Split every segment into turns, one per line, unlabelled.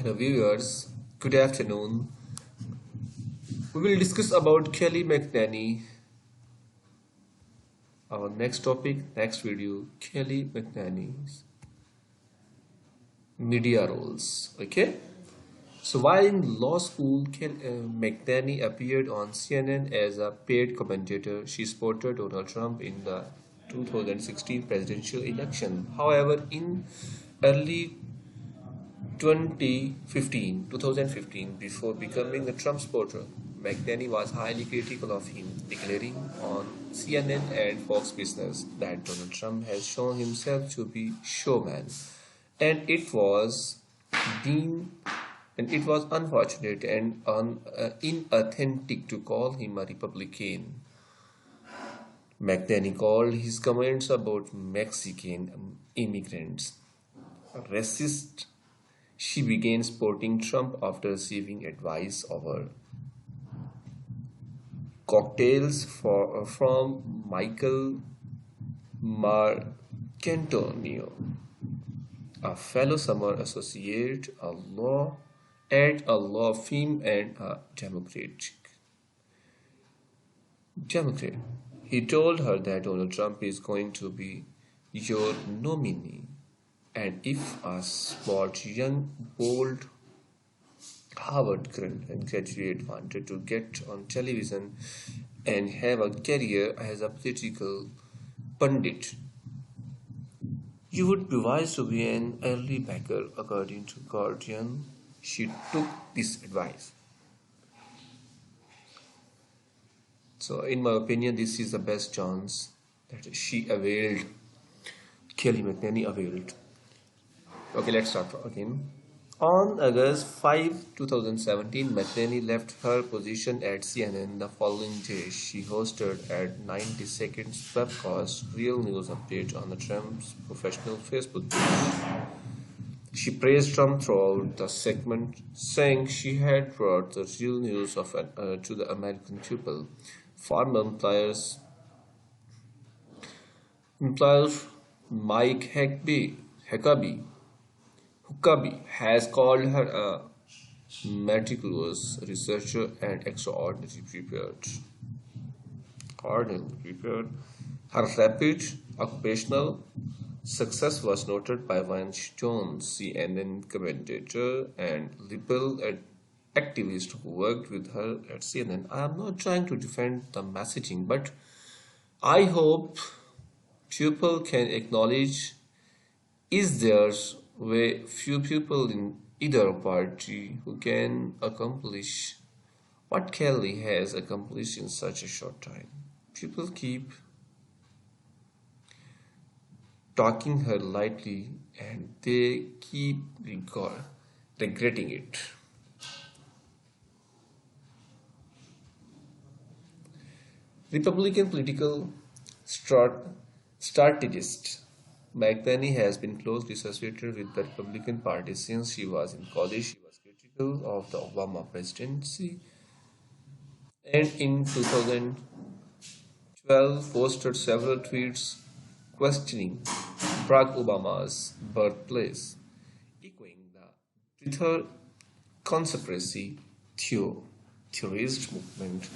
Hello viewers, good afternoon. We will discuss about Kelly McNanny. Our next topic, next video, Kelly McNanny's media roles. Okay. So while in law school, McNanny appeared on CNN as a paid commentator. She supported Donald Trump in the 2016 presidential election. However, in early 2015, before becoming a Trump supporter, McNanny was highly critical of him, declaring on CNN and Fox Business that Donald Trump has shown himself to be showman, and deemed it was unfortunate and inauthentic to call him a Republican. McNanny called his comments about Mexican immigrants racist. She began supporting Trump after receiving advice over cocktails from Michael Marcantonio, a fellow summer associate, a law firm, and a Democrat. He told her that Donald Trump is going to be your nominee, and if a smart, young, bold Harvard graduate wanted to get on television and have a career as a political pundit, you would be wise to be an early backer, according to Guardian. She took this advice. So, in my opinion, this is the best chance that she availed. Kelly McNanny availed. Okay, let's start again. On August 5, 2017, McNanny left her position at CNN. The following day, she hosted a 90 seconds webcast real news update on the Trump's professional Facebook page. She praised Trump throughout the segment, saying she had brought the real news to the American people. Former employer Mike Huckabee has called her a meticulous researcher and extraordinarily prepared. Her rapid occupational success was noted by Vance Jones, CNN commentator and liberal activist who worked with her at CNN. I am not trying to defend the messaging, but I hope people can acknowledge is there few people in either party who can accomplish what Kelly has accomplished in such a short time. People keep talking her lightly and they keep regretting it. Republican political strategist McNanny has been closely associated with the Republican Party since she was in college. She was critical of the Obama presidency and in 2012 posted several tweets questioning Barack Obama's birthplace, echoing the Twitter conspiracy theorist movement.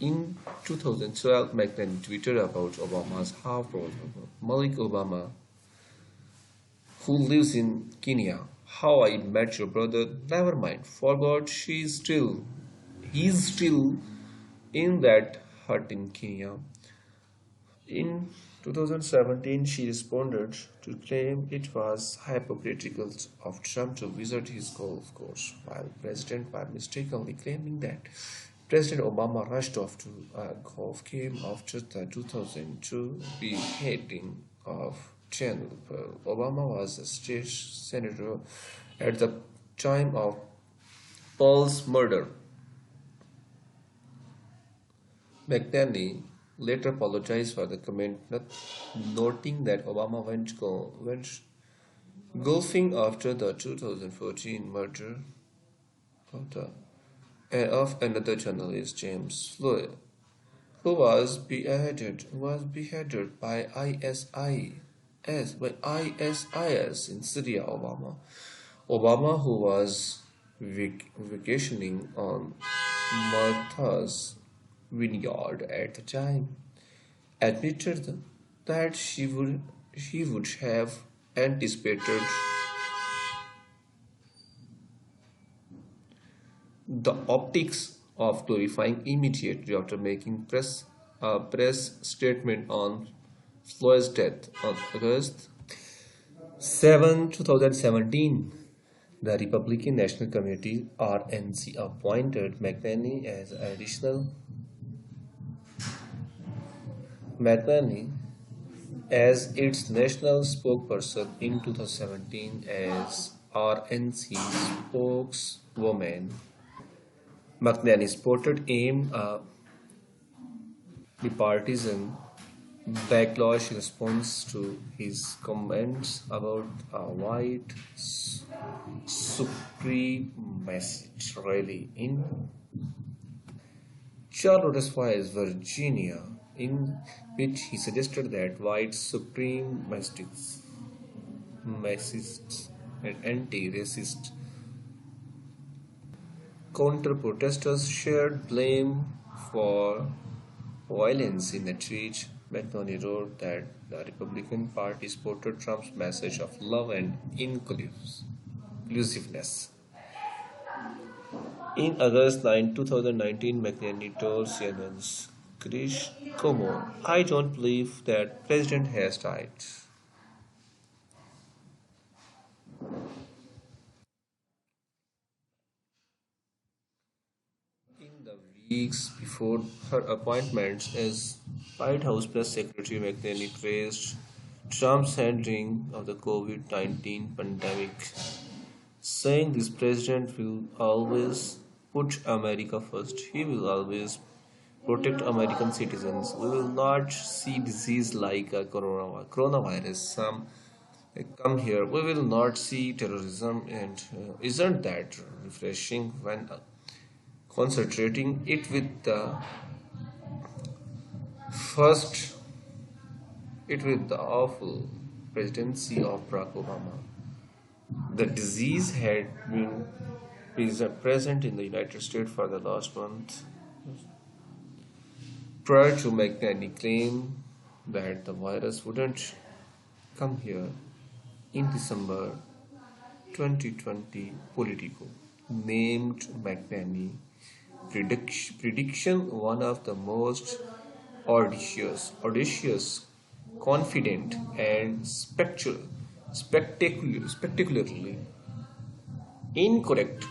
In 2012, McNanny tweeted about Obama's half-brother, Malik Obama, who lives in Kenya. How I met your brother, never mind. Forgot he's still in that hut in Kenya. In 2017, she responded to claim it was hypocritical of Trump to visit his golf course, while President was mistakenly claiming that President Obama rushed off to a golf game after the 2002 beheading of Jan. Obama was a state senator at the time of Paul's murder. McNanny later apologized for the comment, noting that Obama went golfing after the 2014 murder of another journalist, James Floyd, who was beheaded by ISIS in Syria. Obama, who was vacationing on Martha's vineyard at the time, admitted that she would have anticipated the optics of glorifying immediately after making a press statement on Floyd's death on August 7, 2017. The Republican National Committee (RNC) appointed McNamee as its national spokesperson in 2017 as RNC spokeswoman. McNamee supported aimed bipartisan backlash in response to his comments about a white supremacist rally in Charlottesville, Virginia, in which he suggested that white supremacists and anti-racist counter-protesters shared blame for violence in a tweet. McNamee wrote that the Republican Party supported Trump's message of love and inclusiveness. In August 2019, McNamee told CNN's Krish Como, "I don't believe that President has died." In the weeks before her appointment as White House Press Secretary, McNamee praised Trump's handling of the COVID-19 pandemic, saying this president will always put America first. He will always protect American citizens. We will not see disease like a coronavirus. Some come here. We will not see terrorism. And isn't that refreshing when concentrating it with the first, it with the awful presidency of Barack Obama? The disease had been present in the United States for the last month. Prior to McNamee claimed that the virus wouldn't come here in December 2020, Politico named McNamee prediction one of the most audacious, confident, and spectacularly incorrect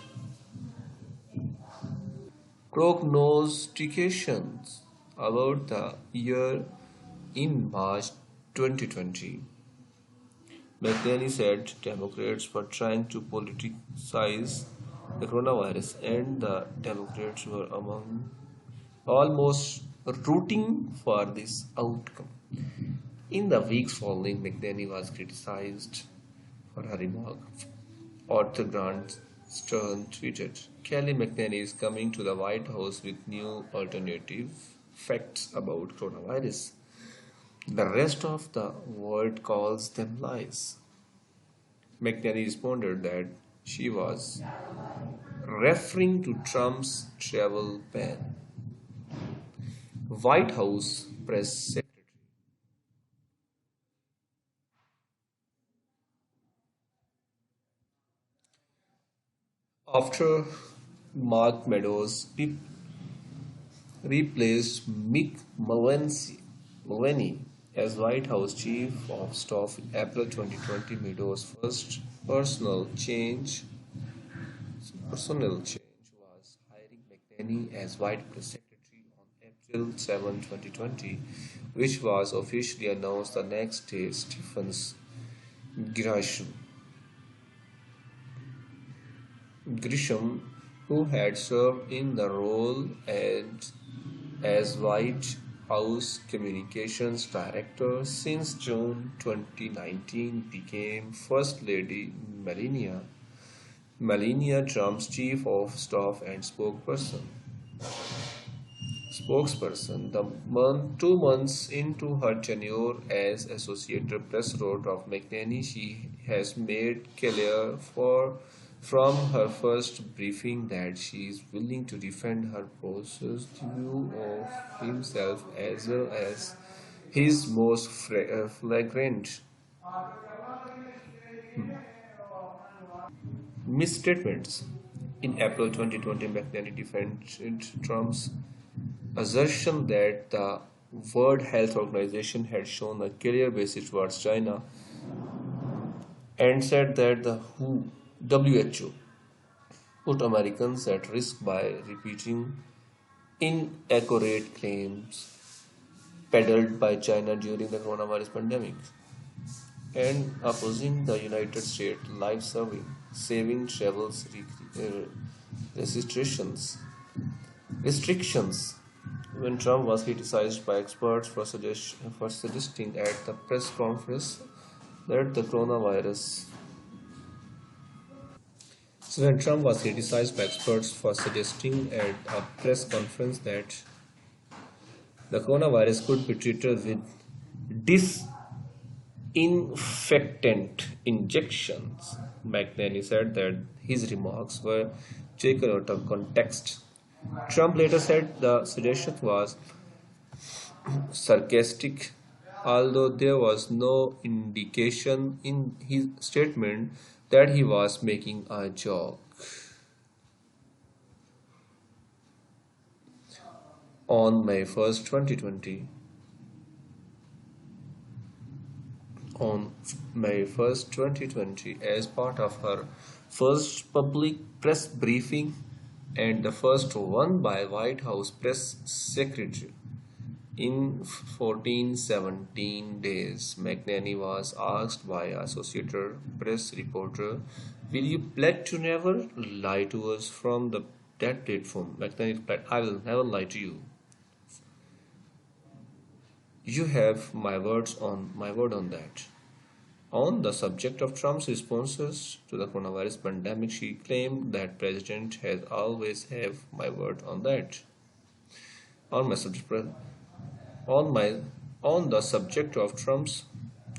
prognostications about the year in March 2020. McNamee said Democrats were trying to politicize the coronavirus, and the Democrats were among almost rooting for this outcome. In the weeks following, McNamee was criticized for her remark. Arthur Grant Stern tweeted, "Kelly McNamee is coming to the White House with new alternative facts about coronavirus. The rest of the world calls them lies." McNamee responded that she was referring to Trump's travel ban. White House press secretary. After Mark Meadows replaced Mick Mulvaney as White House Chief of Staff in April 2020, Meadows' first personnel change was hiring McNamee as White Press Secretary on April 7, 2020, which was officially announced the next day. Grisham, who had served in the role and as White House Communications Director since June 2019, became First Lady Melania Trump's Chief of Staff and spokesperson. 2 months into her tenure as Associated Press wrote of McNamee, she has made clear for from her first briefing that she is willing to defend her boss's view of himself as well as his most flagrant misstatements. In April 2020, McNally defended Trump's assertion that the World Health Organization had shown a clear basis towards China and said that the WHO put Americans at risk by repeating inaccurate claims peddled by China during the coronavirus pandemic and opposing the United States life-saving travels restrictions. Restrictions. When Trump was criticized by experts for suggesting at the press conference that the coronavirus. So when Trump was criticized by experts for suggesting at a press conference that the coronavirus could be treated with disinfectant injections, McNally said that his remarks were taken out of context. Trump later said the suggestion was sarcastic, although there was no indication in his statement that he was making a joke. On May 1st, 2020, on May 1st, 2020, as part of her first public press briefing and the first one by White House press secretary in 14-17 days, McNally was asked by Associated Press reporter, "Will you pledge to never lie to us from that platform?" McNally replied, "I will never lie to you. You have my word on that." On the subject of Trump's responses to the coronavirus pandemic, she claimed that President has always have my word on that. On my subject, on my on the subject of Trump's,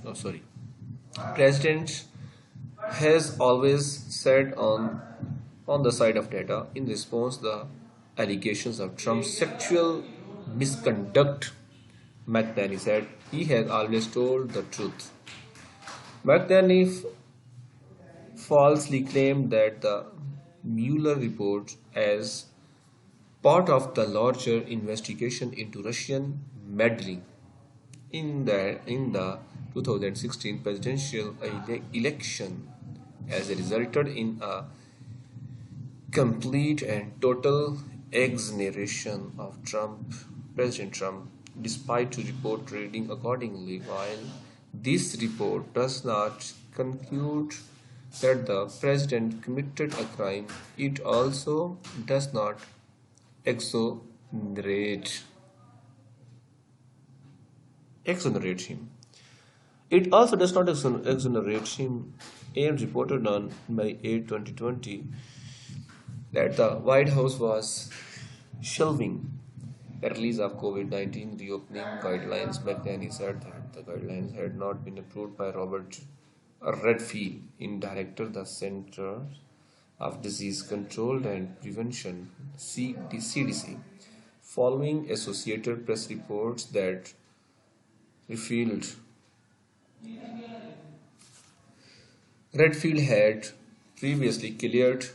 oh sorry, President has always said on the side of data. In response, the allegations of Trump's sexual misconduct, McNally said he has always told the truth. McNally falsely claimed that the Mueller report, as part of the larger investigation into Russian meddling in the 2016 presidential election, has resulted in a complete and total exoneration of President Trump, despite the report reading accordingly. While this report does not conclude that the president committed a crime, it also does not exonerate him. It also does not exonerate him. And reported on May 8, 2020, that the White House was shelving the release of COVID-19 reopening guidelines. McNally said that the guidelines had not been approved by Robert Redfield, in director the Center of Disease Control and Prevention, CDC, following Associated Press reports that Redfield had previously cleared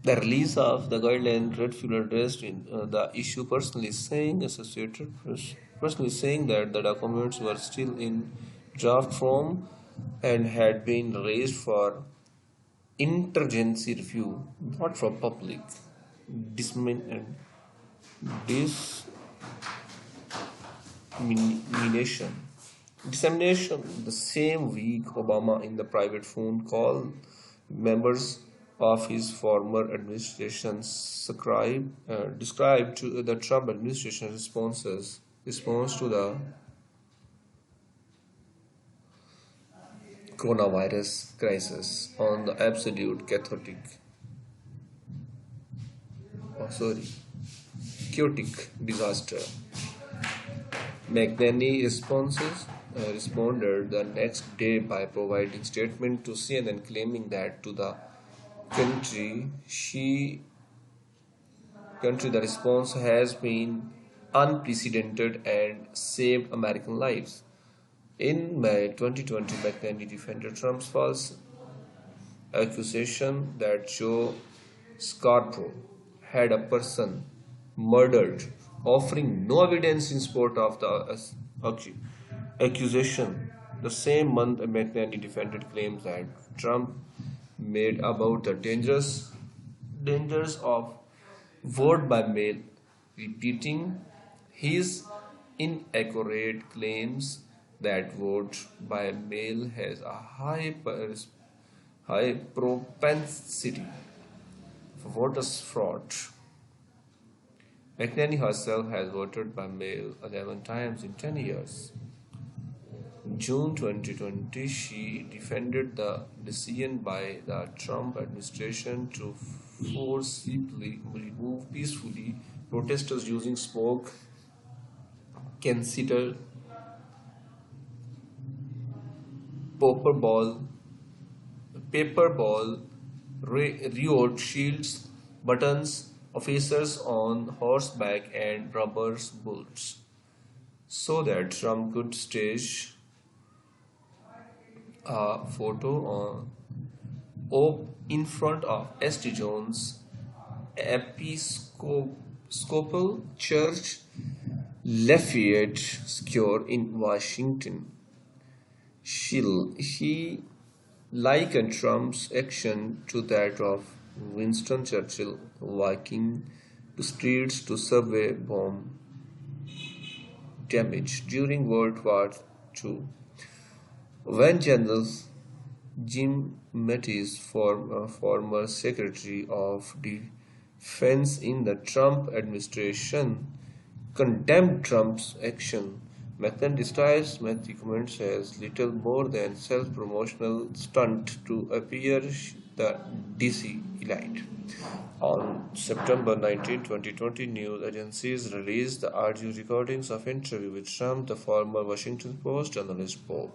the release of the guideline. Redfield addressed in the issue personally, saying that the documents were still in draft form and had been raised for interagency review, not for public dissemination. The same week, Obama, in the private phone call members of his former administration, described to the Trump administration response to the coronavirus crisis on the absolute chaotic disaster. McNally responses responded the next day by providing statement to CNN claiming that to the country she the response has been unprecedented and saved American lives. In May 2020, McNally defended Trump's false accusation that Joe Scarborough had a person murdered, offering no evidence in support of the accusation. The same month, McNally defended claims that Trump made about the dangers of vote by mail, repeating his inaccurate claims that vote by mail has a high propensity for voters fraud. McNally herself has voted by mail 11 times in 10 years. In June 2020, she defended the decision by the Trump administration to forcibly remove peacefully protesters using smoke, consider paper ball, riot shields, buttons, officers on horseback, and rubber bullets, so that Trump could stage a photo in front of St. John's Episcopal Church, Lafayette Square in Washington. He likened Trump's action to that of Winston Churchill walking to streets to subway bomb damage during World War II. When General Jim Mattis, former Secretary of Defense in the Trump administration, condemned Trump's action, McCann describes Mattis' comments as little more than self-promotional stunt to appear the DC elite. On September 19, 2020, news agencies released the audio recordings of interview with Trump, the former Washington Post journalist Bob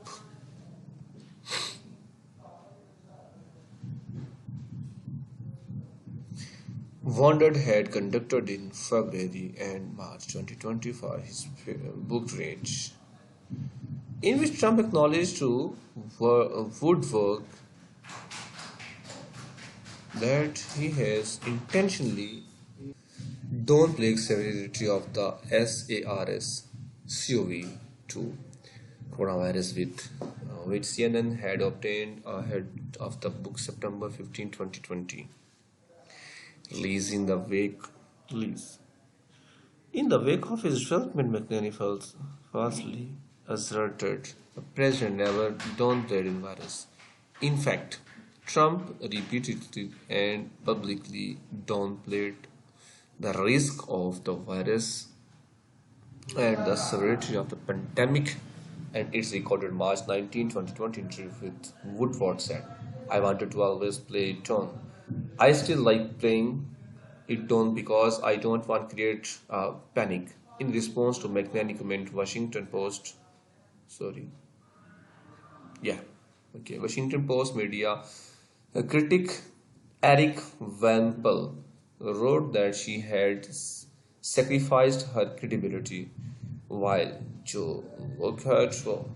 Woodward had conducted in February and March 2020 for his book range, in which Trump acknowledged to Woodward that he has intentionally downplayed severity of the SARS-CoV-2 coronavirus which CNN had obtained ahead of the book September 15, 2020. Release in the wake release. In the wake of his development, McNally falsely asserted the president never downplayed the virus. In fact, Trump repeatedly and publicly downplayed the risk of the virus and the severity of the pandemic, and it's recorded March 19, 2020 interview with Woodward said, I wanted to always play it on. I still like playing it down because I don't want to create panic. In response to McNally comment, Washington Post media critic Eric Van Pelt wrote that she had sacrificed her credibility, while Joe Lockhart,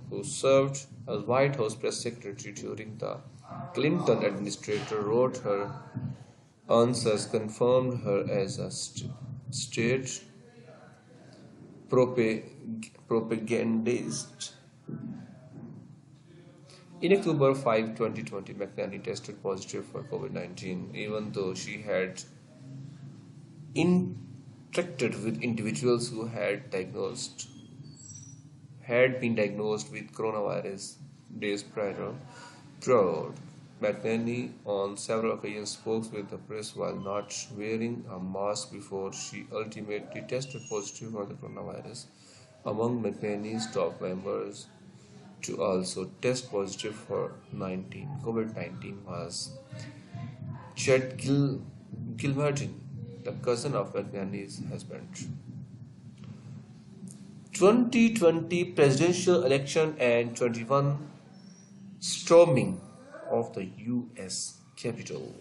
who served as White House press secretary during the Clinton administration, wrote her answers confirmed her as a state propagandist. In October 5, 2020, McNally tested positive for COVID-19, even though she had interacted with individuals who had been diagnosed with coronavirus days prior. McNally on several occasions spoke with the press while not wearing a mask before she ultimately tested positive for the coronavirus. Among McNally's top members to also test positive for COVID-19 was Chet Gilmartin, the cousin of McNally's husband. 2020 presidential election and 21 storming of the US Capitol.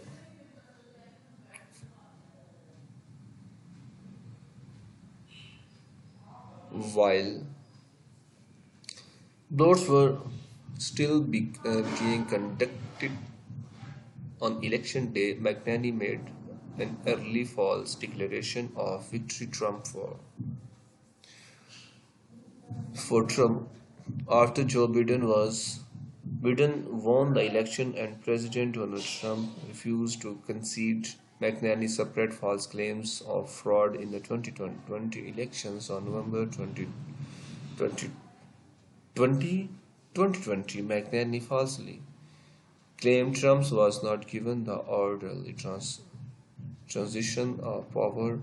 While votes were still being conducted on election day, McNally made an early false declaration of victory for Trump after Biden won the election and President Donald Trump refused to concede. McNally spread false claims of fraud in the 2020 elections on November 2020. McNally falsely claimed Trump was not given the orderly transition of power.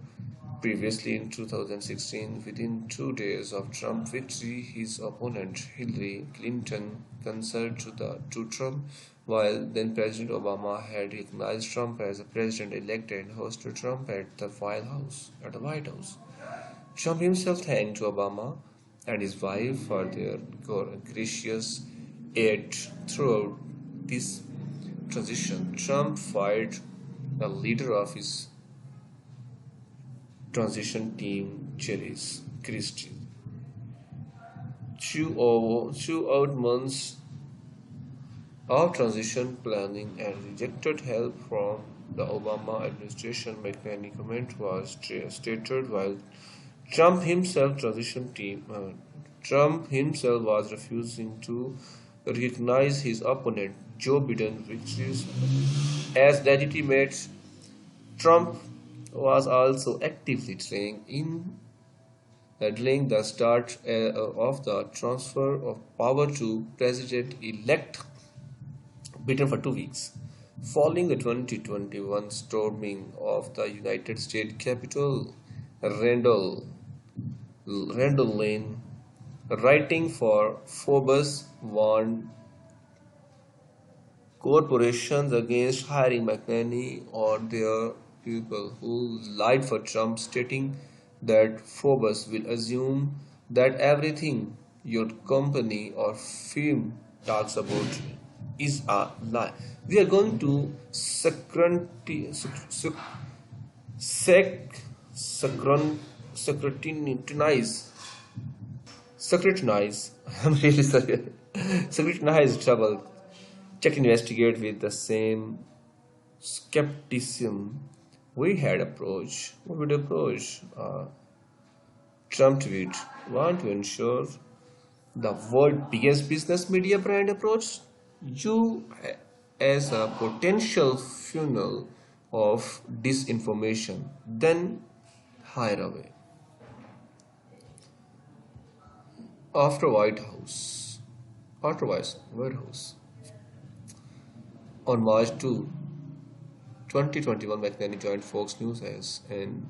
Previously in 2016, within 2 days of Trump's victory, his opponent Hillary Clinton conceded to Trump, while then President Obama had recognized Trump as a president-elect and hosted Trump at the White House. Trump himself thanked Obama and his wife for their gracious aid throughout this transition. Trump fired the leader of his transition team, Christie. Throughout months of transition planning and rejected help from the Obama administration, McNally comment was stated, while Trump himself was refusing to recognize his opponent Joe Biden's victories as legitimate. Trump was also actively delaying the start of the transfer of power to President-elect Biden for 2 weeks. Following the 2021 storming of the United States Capitol, Randall Lane, writing for Forbes, warned corporations against hiring McNally or their people who lied for Trump, stating that Forbes will assume that everything your company or firm talks about is a lie. We are going to scrutinize, I'm really sorry, scrutinize trouble, check, investigate with the same skepticism we would approach Trump tweet. Want to ensure the world's biggest business media brand approach you as a potential funnel of disinformation, then hire away. After White House, on March 2, 2021, McNally joined Fox News as an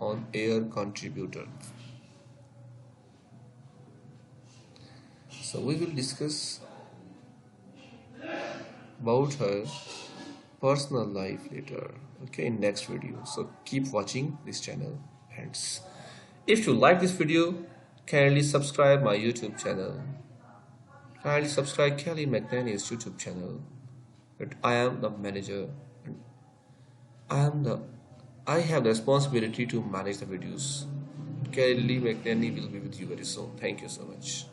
on-air contributor. So we will discuss about her personal life later, okay, in next video. So keep watching this channel, and if you like this video, kindly subscribe my YouTube channel. Kindly subscribe Kelly McNally's YouTube channel. But I am the manager. I have the responsibility to manage the videos. Kelly McNally will be with you very soon. Thank you so much.